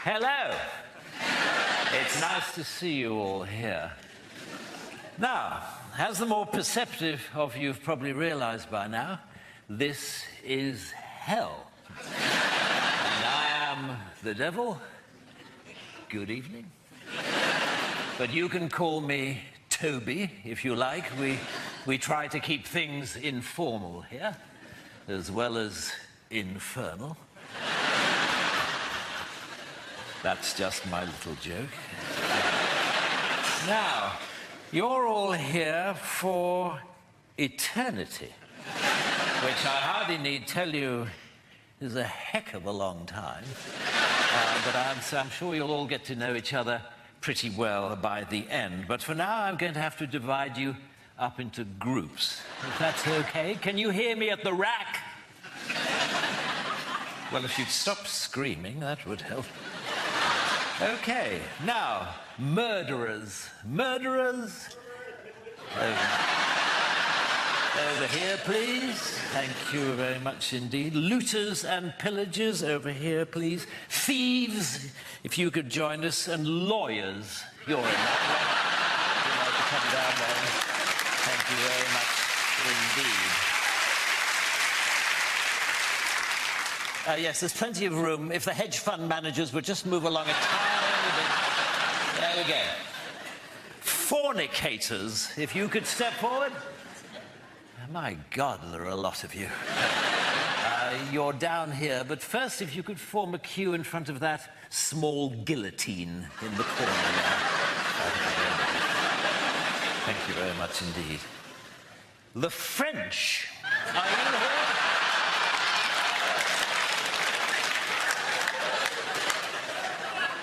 Hello. It's nice to see you all here. Now, as the more perceptive of you have probably realized by now, this is hell. And I am the devil. Good evening. But you can call me Toby, if you like. We try to keep things informal here, as well as infernal. That's just my little joke. Now, you're all here for eternity, which I hardly need tell you is a heck of a long time. But I'm sure you'll all get to know each other pretty well by the end. But for now, I'm going to have to divide you up into groups, if that's okay. Can you hear me at the rack? Well, if you'd stop screaming, that would help. Okay, now, murderers. Murderers? Over here, please. Thank you very much indeed. Looters and pillagers, over here, please. Thieves, if you could join us. And lawyers, you're in that way. You'd like to come down there. Thank you very much indeed. Yes, there's plenty of room. If the hedge fund managers would just move along a tiny bit. There we go. Fornicators, if you could step forward. My God, there are a lot of you. You're down here, but first, if you could form a queue in front of that small guillotine in the corner there. Thank you very much indeed. The French, are you here?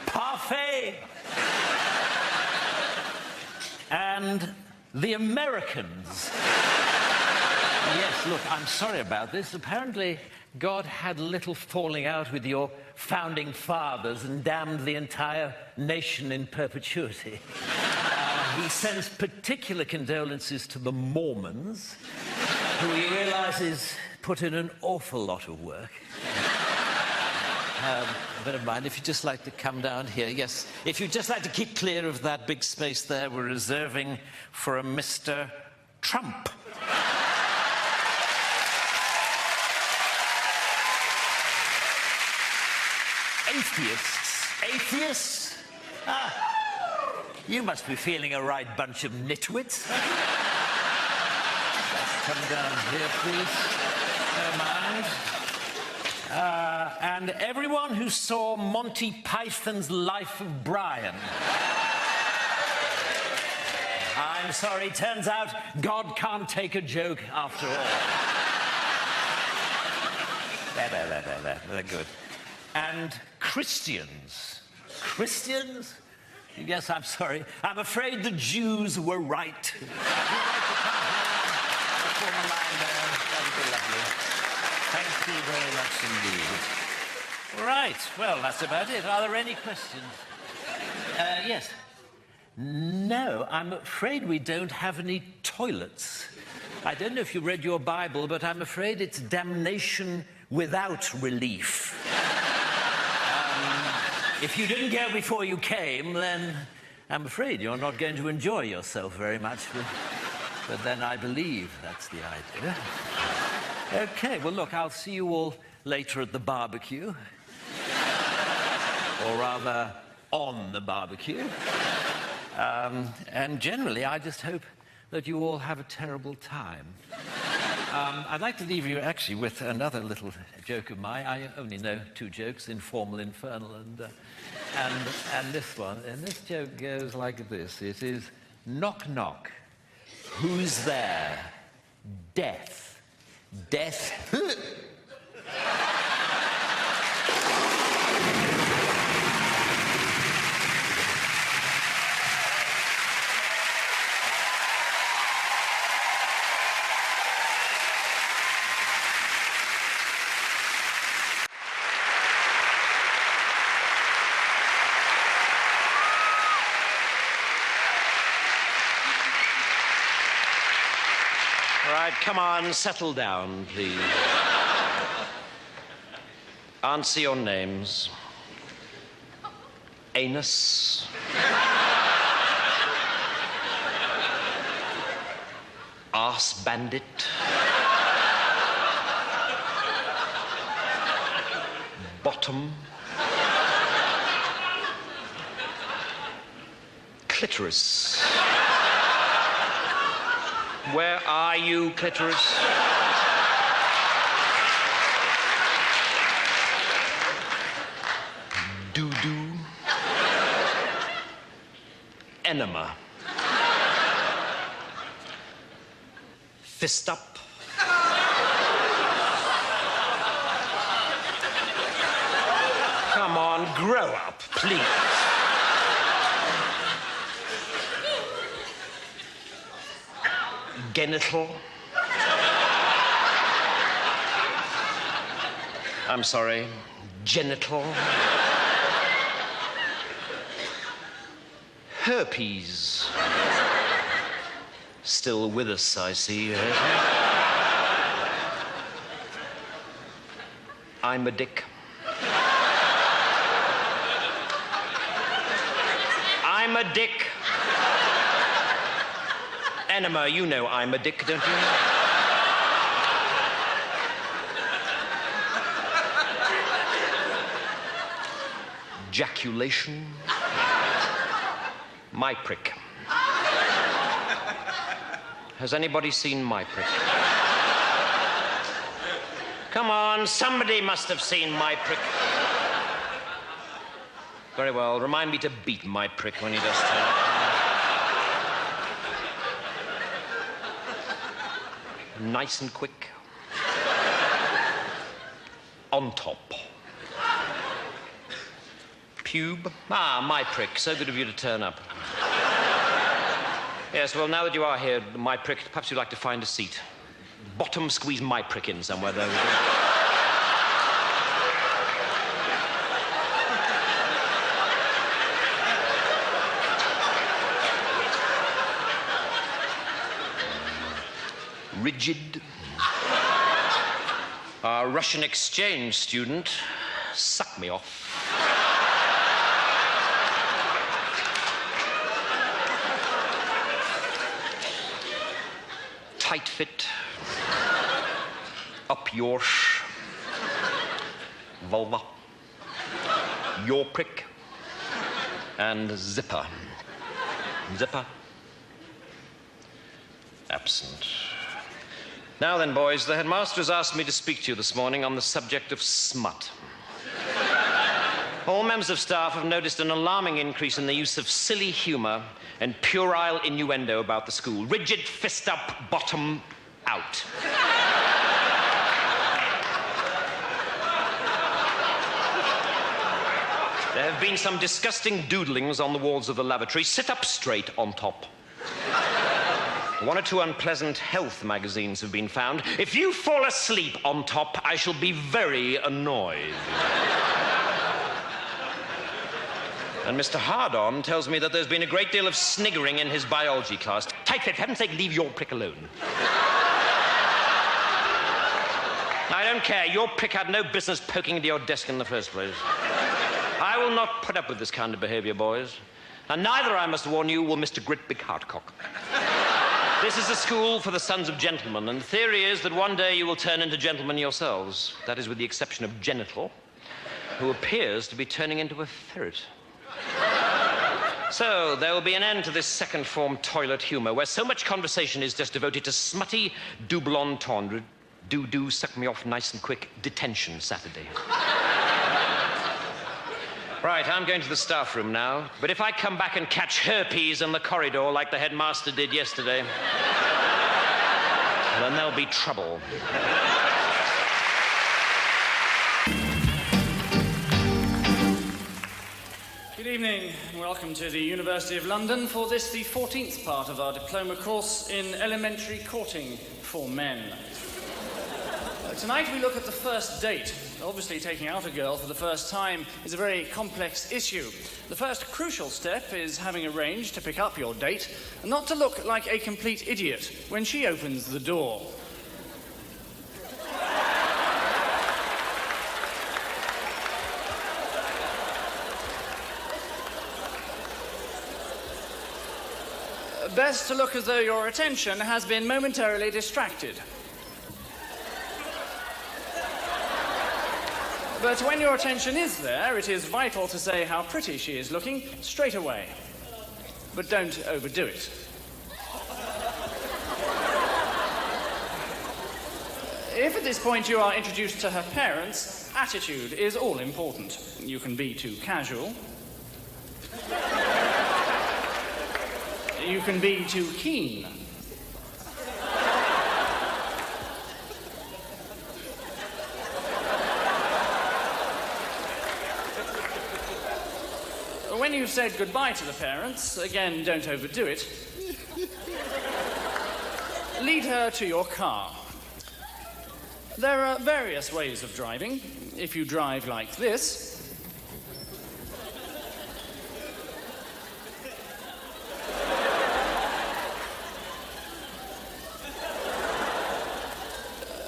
Parfait. And the Americans. Yes, look, I'm sorry about this. Apparently, God had a little falling out with your founding fathers and damned the entire nation in perpetuity. He sends particular condolences to the Mormons, who he realizes put in an awful lot of work. Never mind, if you'd just like to come down here. Yes, if you'd just like to keep clear of that big space there, we're reserving for a Mr. Trump. Atheists. Atheists? You must be feeling a right bunch of nitwits. Let's come down here, please. Never mind. And everyone who saw Monty Python's Life of Brian. I'm sorry, turns out God can't take a joke after all. They're good. And Christians. Christians? Yes, I'm sorry. I'm afraid the Jews were right. Would you like to come here? Form a line there. That would be lovely. Thank you very much indeed. Right, well, that's about it. Are there any questions? Yes. No, I'm afraid we don't have any toilets. I don't know if you read your Bible, but I'm afraid it's damnation without relief. If you didn't go before you came, then I'm afraid you're not going to enjoy yourself very much. But then I believe that's the idea. Okay, well, look, I'll see you all later at the barbecue. Or rather, on the barbecue. And generally, I just hope that you all have a terrible time. I'd like to leave you, actually, with another little joke of mine. I only know two jokes, informal, infernal, and this one. And this joke goes like this. It is, knock, knock. Who's there? Death. Death. Right, come on, settle down, please. Answer your names. Anus. Arse bandit. Bottom. Clitoris. Where are you, clitoris? Doo-doo. Enema. Fist up. Come on, grow up, please. Genital. I'm sorry, genital. Herpes. Still with us, I see. I'm a dick. I'm a dick. Enema, you know I'm a dick, don't you? Ejaculation. My prick. Has anybody seen my prick? Come on, somebody must have seen my prick. Very well, remind me to beat my prick when he does turn up. Nice and quick. On top. Pube. Ah, my prick. So good of you to turn up. Yes, well, now that you are here, my prick, perhaps you'd like to find a seat. Bottom, squeeze my prick in somewhere, though. Rigid. Our Russian exchange student, suck me off. Tight fit. Up yours. Vulva. Your prick. And zipper. Zipper. Absent. Now then, boys, the headmaster has asked me to speak to you this morning on the subject of smut. All members of staff have noticed an alarming increase in the use of silly humor and puerile innuendo about the school. Rigid, fist up, bottom out. There have been some disgusting doodlings on the walls of the lavatory. Sit up straight on top. One or two unpleasant health magazines have been found. If you fall asleep on top, I shall be very annoyed. And Mr. Hardon tells me that there's been a great deal of sniggering in his biology class. Tight fit, for heaven's sake, leave your prick alone. I don't care. Your prick had no business poking into your desk in the first place. I will not put up with this kind of behavior, boys. And neither, I must warn you, will Mr. Gritbig Hartcock. This is a school for the sons of gentlemen, and the theory is that one day you will turn into gentlemen yourselves. That is with the exception of Genital, who appears to be turning into a ferret. So, there will be an end to this second-form toilet humor, where so much conversation is just devoted to smutty, double entendre, do, suck me off nice and quick, detention Saturday. Right, I'm going to the staff room now, but if I come back and catch herpes in the corridor like the headmaster did yesterday, then there'll be trouble. Good evening and welcome to the University of London for this, the 14th part of our diploma course in elementary courting for men. Tonight we look at the first date. Obviously, taking out a girl for the first time is a very complex issue. The first crucial step is having arranged to pick up your date and not to look like a complete idiot when she opens the door. Best to look as though your attention has been momentarily distracted. But when your attention is there, it is vital to say how pretty she is looking straight away. But don't overdo it. If at this point you are introduced to her parents, attitude is all important. You can be too casual. You can be too keen. When you've said goodbye to the parents, again, don't overdo it. Lead her to your car. There are various ways of driving. If you drive like this,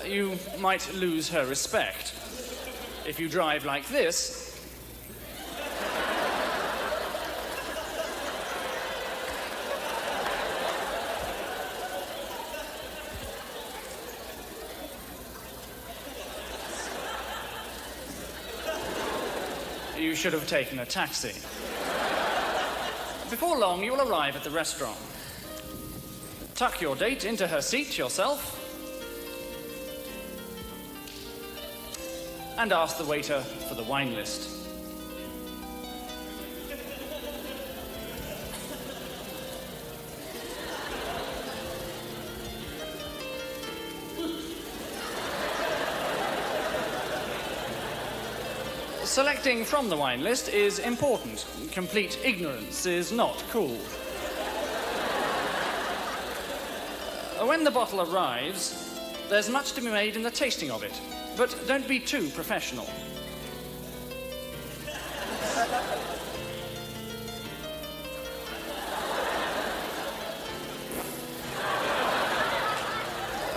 you might lose her respect. If you drive like this, you should have taken a taxi. Before long, you will arrive at the restaurant. Tuck your date into her seat yourself and ask the waiter for the wine list. Selecting from the wine list is important. Complete ignorance is not cool. When the bottle arrives, there's much to be made in the tasting of it, but don't be too professional.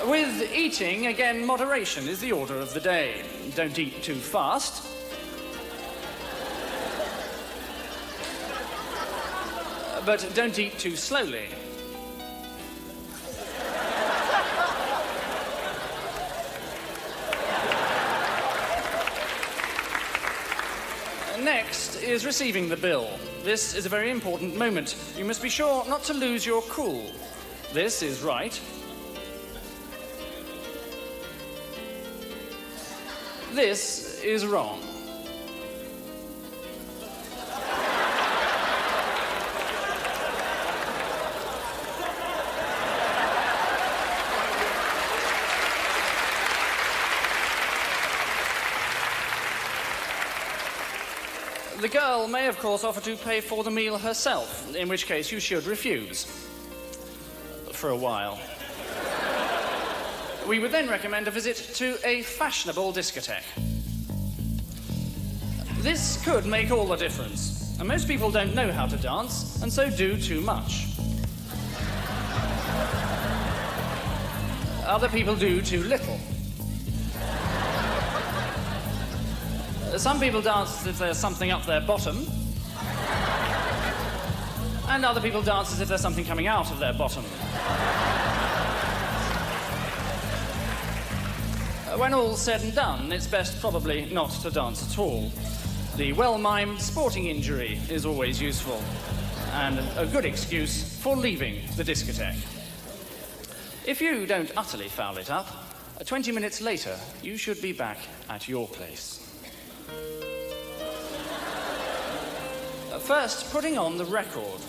With eating, again, moderation is the order of the day. Don't eat too fast. But don't eat too slowly. Next is receiving the bill. This is a very important moment. You must be sure not to lose your cool. This is right. This is wrong. The girl may, of course, offer to pay for the meal herself, in which case you should refuse. For a while. We would then recommend a visit to a fashionable discotheque. This could make all the difference. And most people don't know how to dance, and so do too much. Other people do too little. Some people dance as if there's something up their bottom, and other people dance as if there's something coming out of their bottom. When all's said and done, it's best probably not to dance at all. The well-mimed sporting injury is always useful, and a good excuse for leaving the discotheque. If you don't utterly foul it up, 20 minutes later, you should be back at your place. First, putting on the record.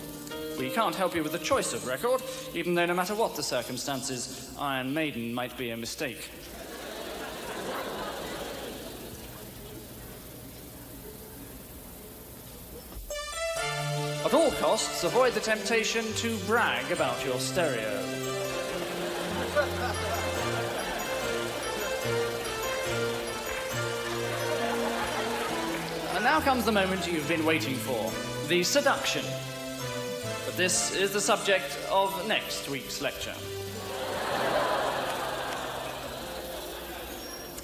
We can't help you with the choice of record, even though no matter what the circumstances, Iron Maiden might be a mistake. At all costs, avoid the temptation to brag about your stereo. And now comes the moment you've been waiting for, the seduction. But this is the subject of next week's lecture.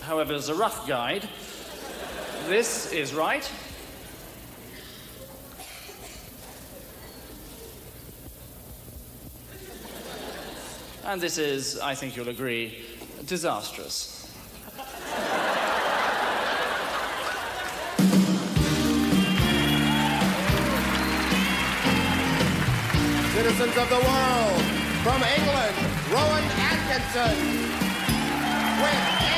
However, as a rough guide, this is right. And this is, I think you'll agree, disastrous. Citizens of the world, from England, Rowan Atkinson with